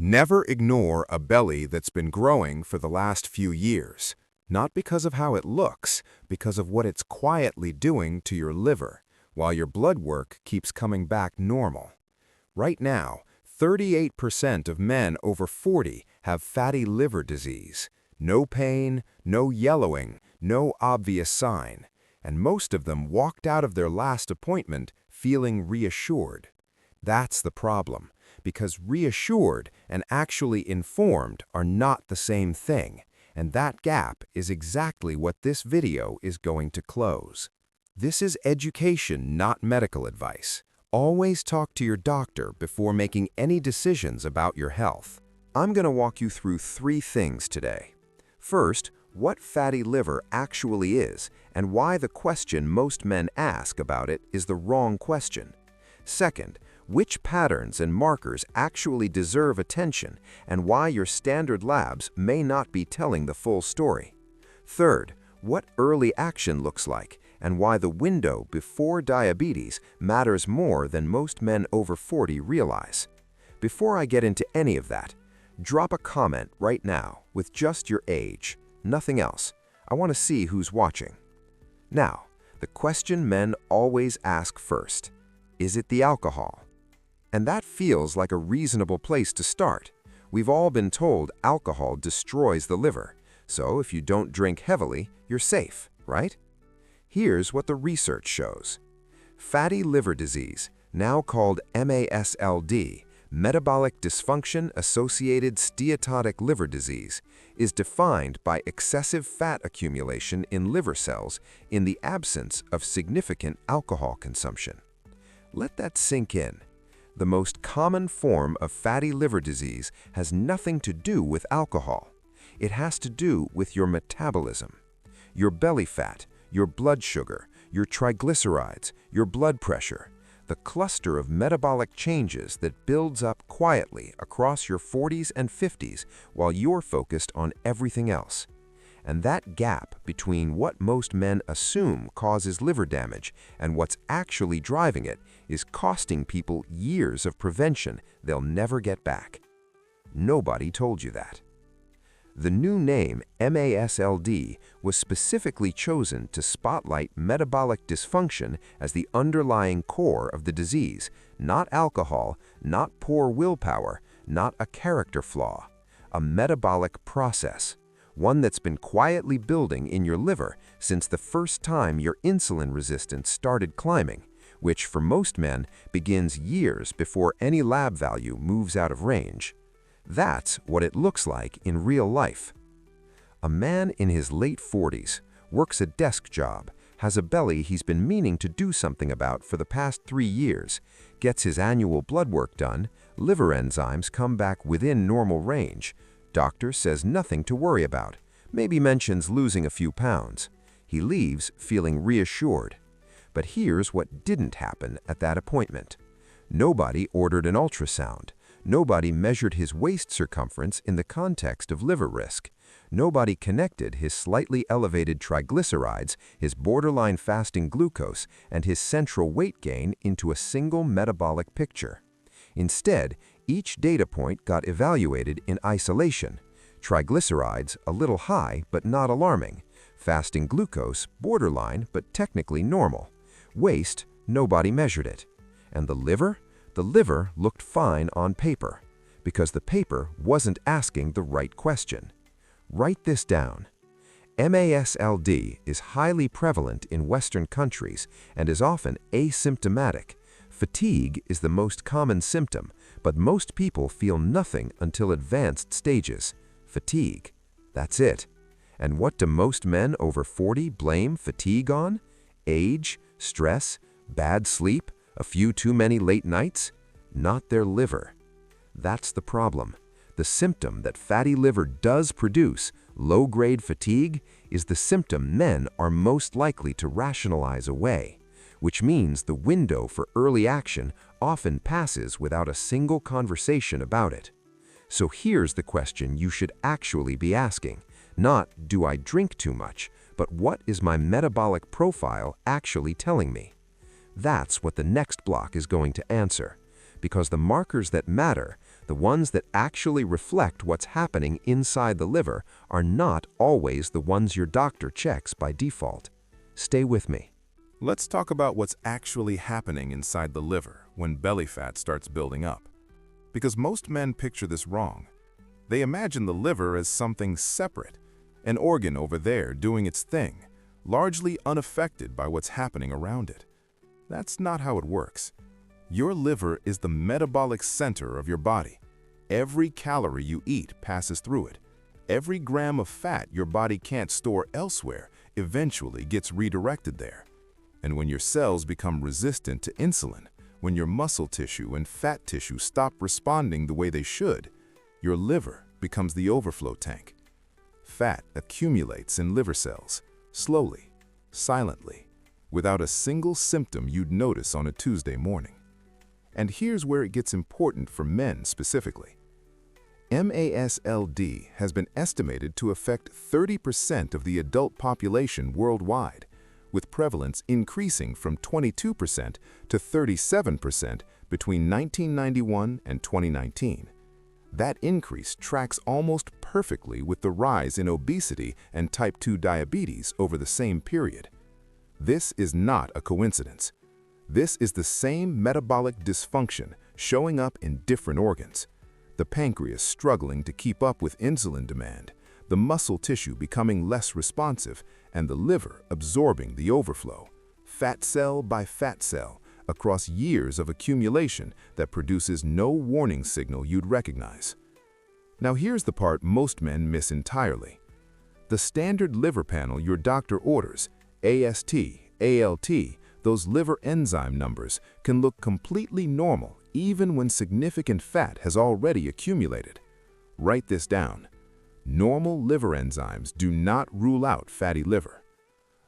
Never ignore a belly that's been growing for the last few years, not because of how it looks, because of what it's quietly doing to your liver, while your blood work keeps coming back normal. Right now, 38% of men over 40 have fatty liver disease. No pain, no yellowing, no obvious sign, and most of them walked out of their last appointment feeling reassured. That's the problem, because reassured and actually informed are not the same thing, and that gap is exactly what this video is going to close. This is education, not medical advice. Always talk to your doctor before making any decisions about your health. I'm going to walk you through 3 things today. First, what fatty liver actually is and why the question most men ask about it is the wrong question. Second, which patterns and markers actually deserve attention and why your standard labs may not be telling the full story. Third, what early action looks like and why the window before diabetes matters more than most men over 40 realize. Before I get into any of that, drop a comment right now with just your age, nothing else. I want to see who's watching. Now, the question men always ask first, is it the alcohol? And that feels like a reasonable place to start. We've all been told alcohol destroys the liver, so if you don't drink heavily, you're safe, right? Here's what the research shows. Fatty liver disease, now called MASLD, metabolic dysfunction-associated steatotic liver disease, is defined by excessive fat accumulation in liver cells in the absence of significant alcohol consumption. Let that sink in. The most common form of fatty liver disease has nothing to do with alcohol. It has to do with your metabolism. Your belly fat, your blood sugar, your triglycerides, your blood pressure, the cluster of metabolic changes that builds up quietly across your 40s and 50s while you're focused on everything else. And that gap between what most men assume causes liver damage and what's actually driving it is costing people years of prevention they'll never get back. Nobody told you that. The new name MASLD was specifically chosen to spotlight metabolic dysfunction as the underlying core of the disease, not alcohol, not poor willpower, not a character flaw, a metabolic process. One that's been quietly building in your liver since the first time your insulin resistance started climbing, which for most men begins years before any lab value moves out of range. That's what it looks like in real life. A man in his late 40s works a desk job, has a belly he's been meaning to do something about for the past 3 years, gets his annual blood work done, liver enzymes come back within normal range. Doctor says nothing to worry about, maybe mentions losing a few pounds. He leaves feeling reassured. But here's what didn't happen at that appointment. Nobody ordered an ultrasound. Nobody measured his waist circumference in the context of liver risk. Nobody connected his slightly elevated triglycerides, his borderline fasting glucose, and his central weight gain into a single metabolic picture. Instead, each data point got evaluated in isolation. Triglycerides, a little high but not alarming. Fasting glucose, borderline but technically normal. Waist, nobody measured it. And the liver? The liver looked fine on paper, because the paper wasn't asking the right question. Write this down. MASLD is highly prevalent in Western countries and is often asymptomatic. Fatigue is the most common symptom, but most people feel nothing until advanced stages. Fatigue. That's it. And what do most men over 40 blame fatigue on? Age, stress, bad sleep, a few too many late nights? Not their liver. That's the problem. The symptom that fatty liver does produce, low-grade fatigue, is the symptom men are most likely to rationalize away, which means the window for early action often passes without a single conversation about it. So here's the question you should actually be asking. Not, do I drink too much, but what is my metabolic profile actually telling me? That's what the next block is going to answer, because the markers that matter, the ones that actually reflect what's happening inside the liver, are not always the ones your doctor checks by default. Stay with me. Let's talk about what's actually happening inside the liver when belly fat starts building up. Because most men picture this wrong. They imagine the liver as something separate, an organ over there doing its thing, largely unaffected by what's happening around it. That's not how it works. Your liver is the metabolic center of your body. Every calorie you eat passes through it. Every gram of fat your body can't store elsewhere eventually gets redirected there. And when your cells become resistant to insulin, when your muscle tissue and fat tissue stop responding the way they should, your liver becomes the overflow tank. Fat accumulates in liver cells, slowly, silently, without a single symptom you'd notice on a Tuesday morning. And here's where it gets important for men specifically. MASLD has been estimated to affect 30% of the adult population worldwide, with prevalence increasing from 22% to 37% between 1991 and 2019. That increase tracks almost perfectly with the rise in obesity and type 2 diabetes over the same period. This is not a coincidence. This is the same metabolic dysfunction showing up in different organs. The pancreas struggling to keep up with insulin demand, the muscle tissue becoming less responsive, and the liver absorbing the overflow, fat cell by fat cell, across years of accumulation that produces no warning signal you'd recognize. Now here's the part most men miss entirely. The standard liver panel your doctor orders, AST, ALT, those liver enzyme numbers, can look completely normal even when significant fat has already accumulated. Write this down. Normal liver enzymes do not rule out fatty liver.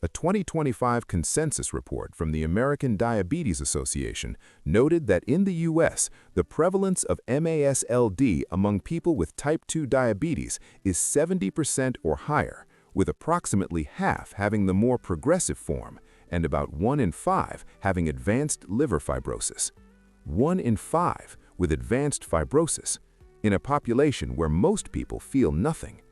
A 2025 consensus report from the American Diabetes Association noted that in the U.S., the prevalence of MASLD among people with type 2 diabetes is 70% or higher, with approximately half having the more progressive form and about 1 in 5 having advanced liver fibrosis. 1 in 5 with advanced fibrosis, in a population where most people feel nothing.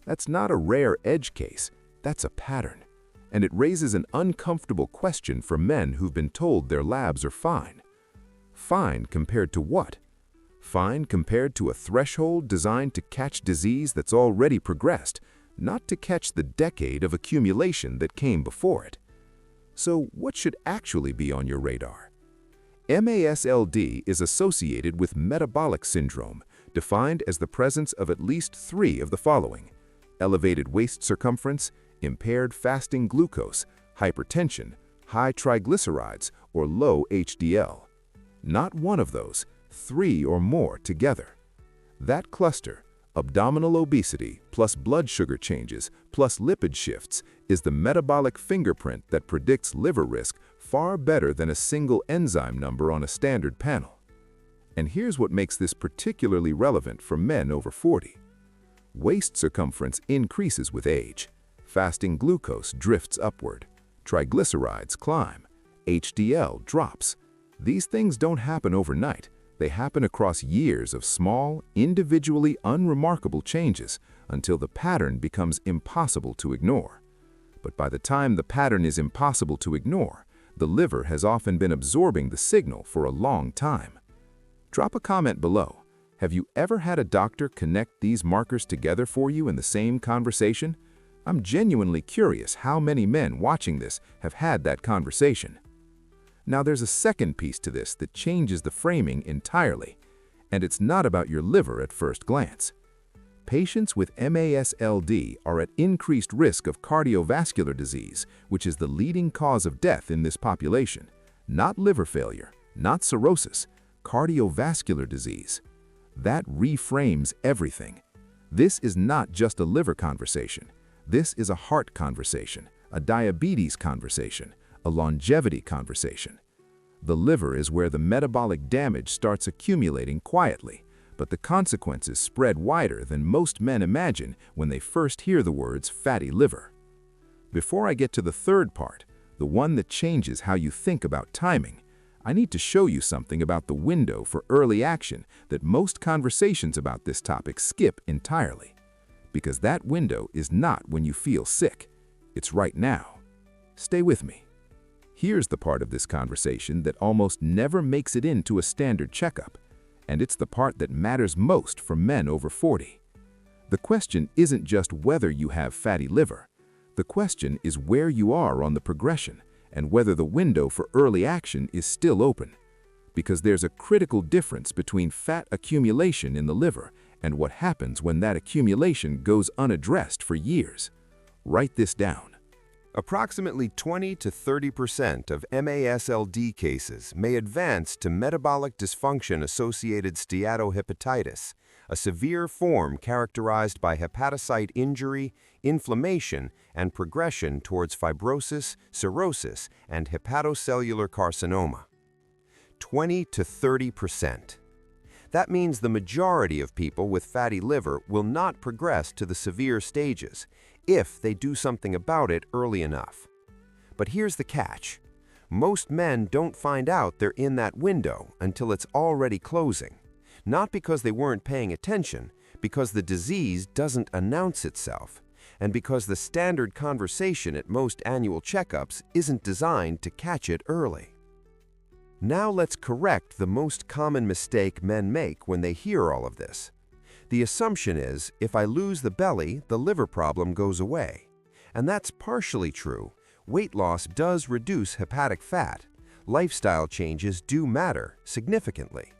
That's not a rare edge case, that's a pattern. And it raises an uncomfortable question for men who've been told their labs are fine. Fine compared to what? Fine compared to a threshold designed to catch disease that's already progressed, not to catch the decade of accumulation that came before it. So what should actually be on your radar? MASLD is associated with metabolic syndrome, defined as the presence of at least 3 of the following: elevated waist circumference, impaired fasting glucose, hypertension, high triglycerides, or low HDL. Not one of those, 3 or more together. That cluster, abdominal obesity plus blood sugar changes plus lipid shifts, is the metabolic fingerprint that predicts liver risk far better than a single enzyme number on a standard panel. And here's what makes this particularly relevant for men over 40. Waist circumference increases with age. Fasting glucose drifts upward. Triglycerides climb. HDL drops. These things don't happen overnight. They happen across years of small, individually unremarkable changes until the pattern becomes impossible to ignore. But by the time the pattern is impossible to ignore, the liver has often been absorbing the signal for a long time. Drop a comment below. Have you ever had a doctor connect these markers together for you in the same conversation? I'm genuinely curious how many men watching this have had that conversation. Now there's a second piece to this that changes the framing entirely, and it's not about your liver at first glance. Patients with MASLD are at increased risk of cardiovascular disease, which is the leading cause of death in this population. Not liver failure, not cirrhosis, cardiovascular disease. That reframes everything. This is not just a liver conversation. This is a heart conversation, a diabetes conversation, a longevity conversation. The liver is where the metabolic damage starts accumulating quietly, but the consequences spread wider than most men imagine when they first hear the words fatty liver. Before I get to the third part, the one that changes how you think about timing, I need to show you something about the window for early action that most conversations about this topic skip entirely. Because that window is not when you feel sick. It's right now. Stay with me. Here's the part of this conversation that almost never makes it into a standard checkup, and it's the part that matters most for men over 40. The question isn't just whether you have fatty liver. The question is where you are on the progression and whether the window for early action is still open. Because there's a critical difference between fat accumulation in the liver and what happens when that accumulation goes unaddressed for years. Write this down. Approximately 20 to 30% of MASLD cases may advance to metabolic dysfunction-associated steatohepatitis, a severe form characterized by hepatocyte injury, inflammation, and progression towards fibrosis, cirrhosis, and hepatocellular carcinoma. 20 to 30%. That means the majority of people with fatty liver will not progress to the severe stages if they do something about it early enough. But here's the catch. Most men don't find out they're in that window until it's already closing. Not because they weren't paying attention, because the disease doesn't announce itself, and because the standard conversation at most annual checkups isn't designed to catch it early. Now let's correct the most common mistake men make when they hear all of this. The assumption is, if I lose the belly, the liver problem goes away. And that's partially true. Weight loss does reduce hepatic fat. Lifestyle changes do matter significantly.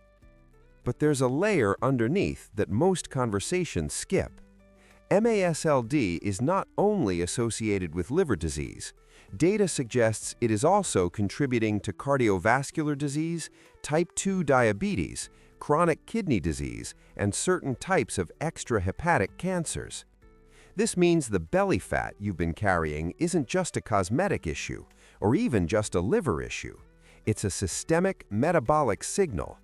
But there's a layer underneath that most conversations skip. MASLD is not only associated with liver disease. Data suggests it is also contributing to cardiovascular disease, type 2 diabetes, chronic kidney disease, and certain types of extrahepatic cancers. This means the belly fat you've been carrying isn't just a cosmetic issue, or even just a liver issue. It's a systemic metabolic signal.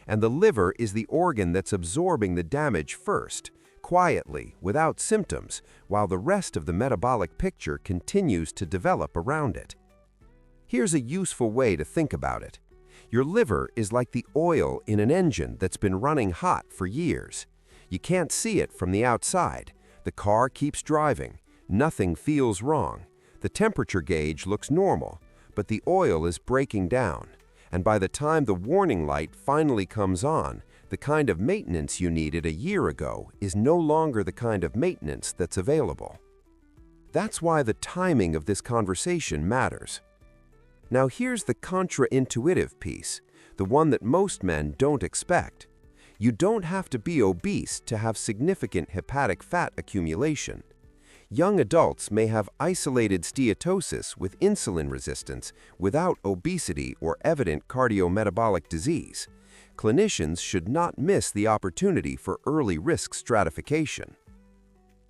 And the liver is the organ that's absorbing the damage first, quietly, without symptoms, while the rest of the metabolic picture continues to develop around it. Here's a useful way to think about it. Your liver is like the oil in an engine that's been running hot for years. You can't see it from the outside. The car keeps driving. Nothing feels wrong. The temperature gauge looks normal, but the oil is breaking down. And by the time the warning light finally comes on, the kind of maintenance you needed a year ago is no longer the kind of maintenance that's available. That's why the timing of this conversation matters. Now here's the contra-intuitive piece, the one that most men don't expect. You don't have to be obese to have significant hepatic fat accumulation. Young adults may have isolated steatosis with insulin resistance without obesity or evident cardiometabolic disease. Clinicians should not miss the opportunity for early risk stratification.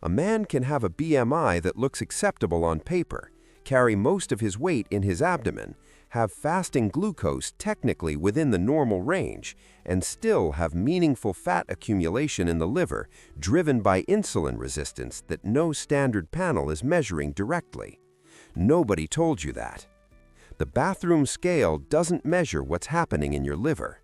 A man can have a BMI that looks acceptable on paper, carry most of his weight in his abdomen, have fasting glucose technically within the normal range, and still have meaningful fat accumulation in the liver driven by insulin resistance that no standard panel is measuring directly. Nobody told you that. The bathroom scale doesn't measure what's happening in your liver.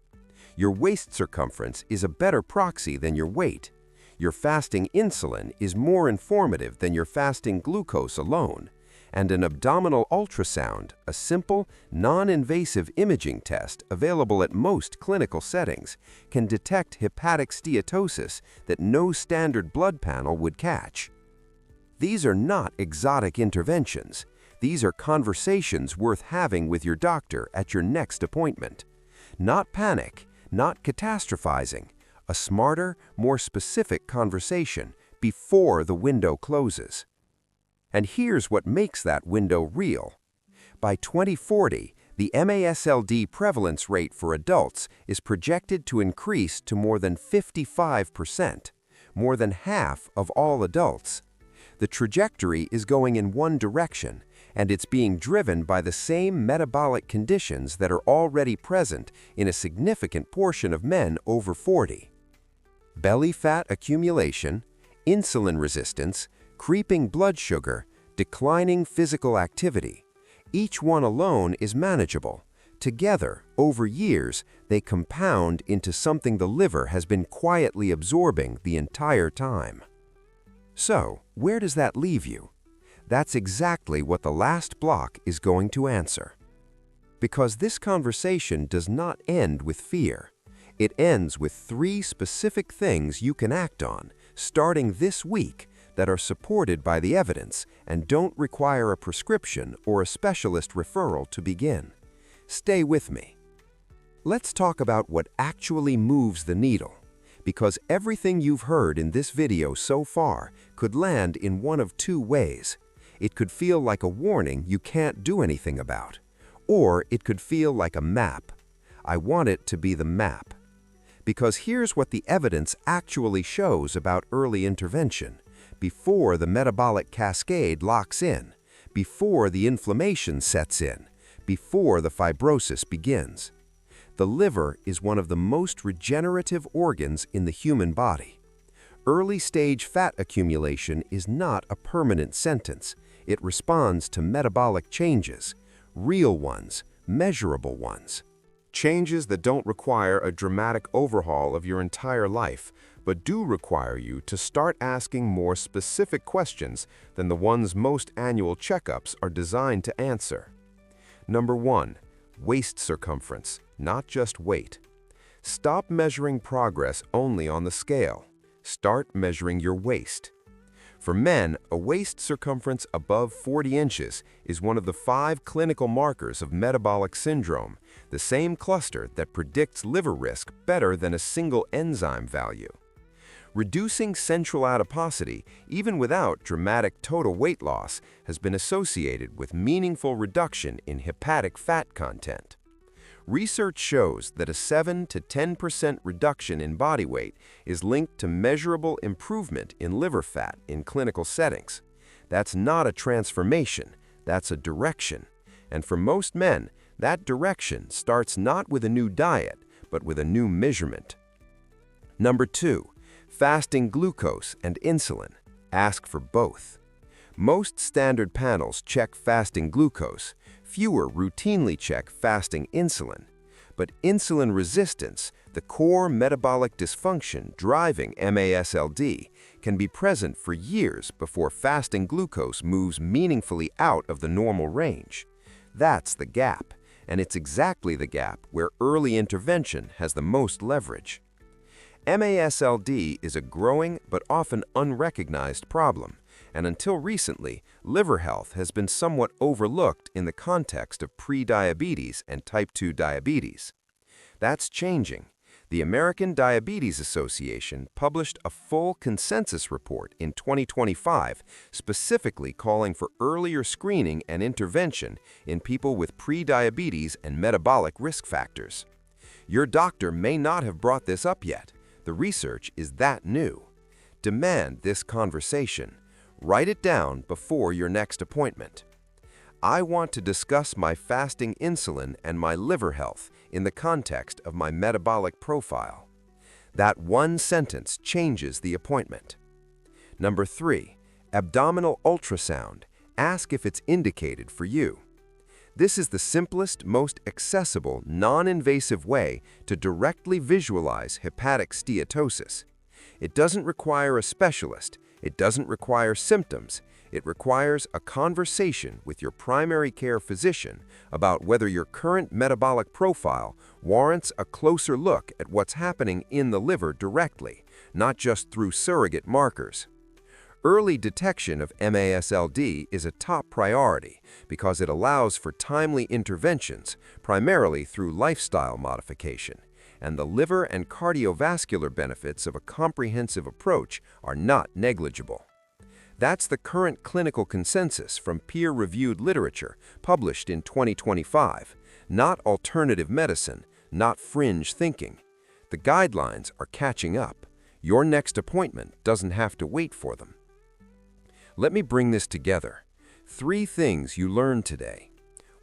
Your waist circumference is a better proxy than your weight. Your fasting insulin is more informative than your fasting glucose alone. And an abdominal ultrasound, a simple, non-invasive imaging test available at most clinical settings, can detect hepatic steatosis that no standard blood panel would catch. These are not exotic interventions. These are conversations worth having with your doctor at your next appointment. Not panic, not catastrophizing, a smarter, more specific conversation before the window closes. And here's what makes that window real. By 2040, the MASLD prevalence rate for adults is projected to increase to more than 55%, more than half of all adults. The trajectory is going in one direction, and it's being driven by the same metabolic conditions that are already present in a significant portion of men over 40. Belly fat accumulation, insulin resistance, creeping blood sugar, declining physical activity. Each one alone is manageable. Together, over years, they compound into something the liver has been quietly absorbing the entire time. So, where does that leave you? That's exactly what the last block is going to answer. Because this conversation does not end with fear. It ends with 3 specific things you can act on, starting this week, that are supported by the evidence and don't require a prescription or a specialist referral to begin. Stay with me. Let's talk about what actually moves the needle, because everything you've heard in this video so far could land in one of 2 ways. It could feel like a warning you can't do anything about, or it could feel like a map. I want it to be the map. Because here's what the evidence actually shows about early intervention, before the metabolic cascade locks in, before the inflammation sets in, before the fibrosis begins. The liver is one of the most regenerative organs in the human body. Early-stage fat accumulation is not a permanent sentence. It responds to metabolic changes, real ones, measurable ones. Changes that don't require a dramatic overhaul of your entire life, but do require you to start asking more specific questions than the ones most annual checkups are designed to answer. Number 1, waist circumference, not just weight. Stop measuring progress only on the scale. Start measuring your waist. For men, a waist circumference above 40 inches is one of the 5 clinical markers of metabolic syndrome, the same cluster that predicts liver risk better than a single enzyme value. Reducing central adiposity, even without dramatic total weight loss, has been associated with meaningful reduction in hepatic fat content. Research shows that a 7 to 10% reduction in body weight is linked to measurable improvement in liver fat in clinical settings. That's not a transformation, that's a direction. And for most men, that direction starts not with a new diet, but with a new measurement. Number 2, fasting glucose and insulin. Ask for both. Most standard panels check fasting glucose. Fewer routinely check fasting insulin. But insulin resistance, the core metabolic dysfunction driving MASLD, can be present for years before fasting glucose moves meaningfully out of the normal range. That's the gap, and it's exactly the gap where early intervention has the most leverage. MASLD is a growing but often unrecognized problem, and until recently, liver health has been somewhat overlooked in the context of pre-diabetes and type 2 diabetes. That's changing. The American Diabetes Association published a full consensus report in 2025 specifically calling for earlier screening and intervention in people with pre-diabetes and metabolic risk factors. Your doctor may not have brought this up yet. The research is that new. Demand this conversation. Write it down before your next appointment. I want to discuss my fasting insulin and my liver health in the context of my metabolic profile. That one sentence changes the appointment. Number 3, abdominal ultrasound. Ask if it's indicated for you. This is the simplest, most accessible, non-invasive way to directly visualize hepatic steatosis. It doesn't require a specialist. It doesn't require symptoms. It requires a conversation with your primary care physician about whether your current metabolic profile warrants a closer look at what's happening in the liver directly, not just through surrogate markers. Early detection of MASLD is a top priority because it allows for timely interventions, primarily through lifestyle modification, and the liver and cardiovascular benefits of a comprehensive approach are not negligible. That's the current clinical consensus from peer-reviewed literature published in 2025, not alternative medicine, not fringe thinking. The guidelines are catching up. Your next appointment doesn't have to wait for them. Let me bring this together. 3 things you learned today.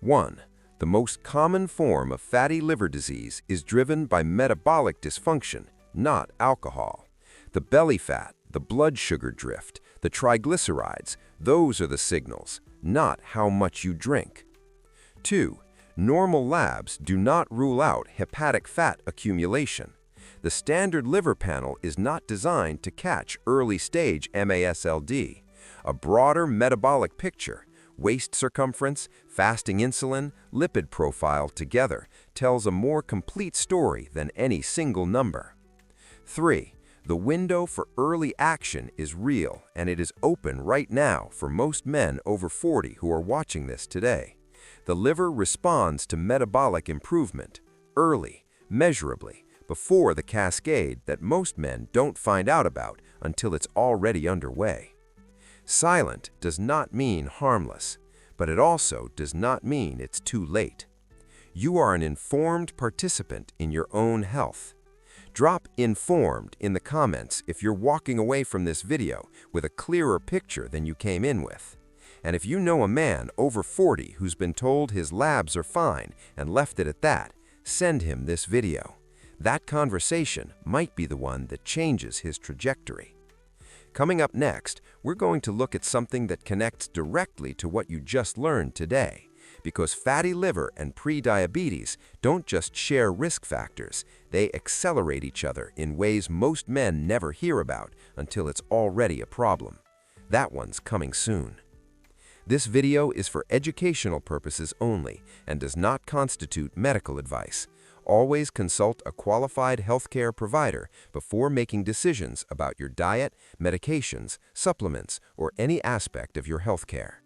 1. The most common form of fatty liver disease is driven by metabolic dysfunction, not alcohol. The belly fat, the blood sugar drift, the triglycerides, those are the signals, not how much you drink. 2. Normal labs do not rule out hepatic fat accumulation. The standard liver panel is not designed to catch early-stage MASLD. A broader metabolic picture, waist circumference, fasting insulin, lipid profile together, tells a more complete story than any single number. 3. The window for early action is real, and it is open right now for most men over 40 who are watching this today. The liver responds to metabolic improvement, early, measurably, before the cascade that most men don't find out about until it's already underway. Silent does not mean harmless, but it also does not mean it's too late. You are an informed participant in your own health. Drop "informed" in the comments if you're walking away from this video with a clearer picture than you came in with. And if you know a man over 40 who's been told his labs are fine and left it at that, send him this video. That conversation might be the one that changes his trajectory. Coming up next, we're going to look at something that connects directly to what you just learned today. Because fatty liver and prediabetes don't just share risk factors, they accelerate each other in ways most men never hear about until it's already a problem. That one's coming soon. This video is for educational purposes only and does not constitute medical advice. Always consult a qualified healthcare provider before making decisions about your diet, medications, supplements, or any aspect of your healthcare.